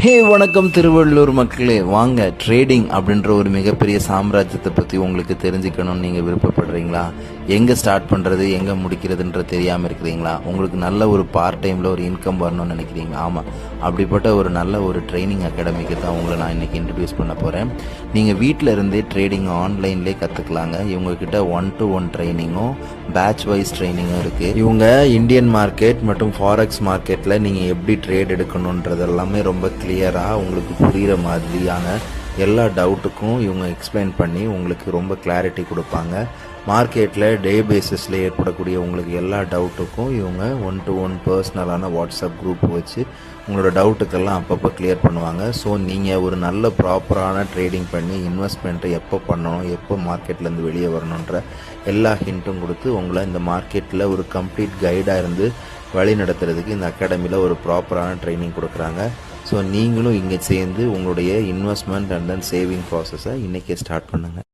ஹே வணக்கம் திருவள்ளூர் மக்களே, வாங்க ட்ரேடிங் அப்படின்ற ஒரு மிகப்பெரிய சாம்ராஜ்யத்தை பற்றி உங்களுக்கு தெரிஞ்சுக்கணும்னு நீங்கள் விருப்பப்படுறீங்களா? எங்கே ஸ்டார்ட் பண்ணுறது எங்கே முடிக்கிறதுன்ற தெரியாமல் இருக்கிறீங்களா? உங்களுக்கு நல்ல ஒரு பார்ட் டைமில் ஒரு இன்கம் வரணும்னு நினைக்கிறீங்களா? ஆமாம், அப்படிப்பட்ட ஒரு நல்ல ஒரு ட்ரைனிங் அகாடமிக்கு தான் உங்களை நான் இன்றைக்கி இன்ட்ரடியூஸ் பண்ண போகிறேன். நீங்கள் வீட்டில் இருந்தே ட்ரேடிங் ஆன்லைன்லேயே கற்றுக்கலாங்க. இவங்கக்கிட்ட 1-to-1 ட்ரைனிங்கும் பேட்ச் வைஸ் ட்ரைனிங்கும் இருக்குது. இவங்க இந்தியன் மார்க்கெட் மற்றும் ஃபாரெக்ஸ் மார்க்கெட்டில் நீங்கள் எப்படி ட்ரேட் எடுக்கணுன்றதெல்லாமே ரொம்ப கிளியராக உங்களுக்கு புரிகிற மாதிரியான எல்லா டவுட்டுக்கும் இவங்க எக்ஸ்பிளைன் பண்ணி உங்களுக்கு ரொம்ப கிளாரிட்டி கொடுப்பாங்க. மார்க்கெட்டில் டே பேசிஸில் ஏற்படக்கூடிய உங்களுக்கு எல்லா டவுட்டுக்கும் இவங்க 1-to-1 பர்சனலான வாட்ஸ்அப் குரூப் வச்சு உங்களோட டவுட்டுக்கெல்லாம் அப்பப்போ கிளியர் பண்ணுவாங்க. ஸோ நீங்கள் ஒரு நல்ல ப்ராப்பரான ட்ரேடிங் பண்ணி இன்வெஸ்ட்மெண்ட்டை எப்போ பண்ணணும், எப்போ மார்க்கெட்லேருந்து வெளியே வரணுன்ற எல்லா ஹிண்ட்டும் கொடுத்து உங்களை இந்த மார்க்கெட்டில் ஒரு கம்ப்ளீட் கைடாக இருந்து வழி நடத்துறதுக்கு இந்த அகாடமியில் ஒரு ப்ராப்பரான ட்ரைனிங் கொடுக்குறாங்க. ஸோ நீங்களும் இங்கே சேர்ந்து உங்களுடைய இன்வெஸ்ட்மெண்ட் அண்ட் தென் சேவிங் ப்ராசஸை இன்றைக்கே ஸ்டார்ட் பண்ணுங்கள்.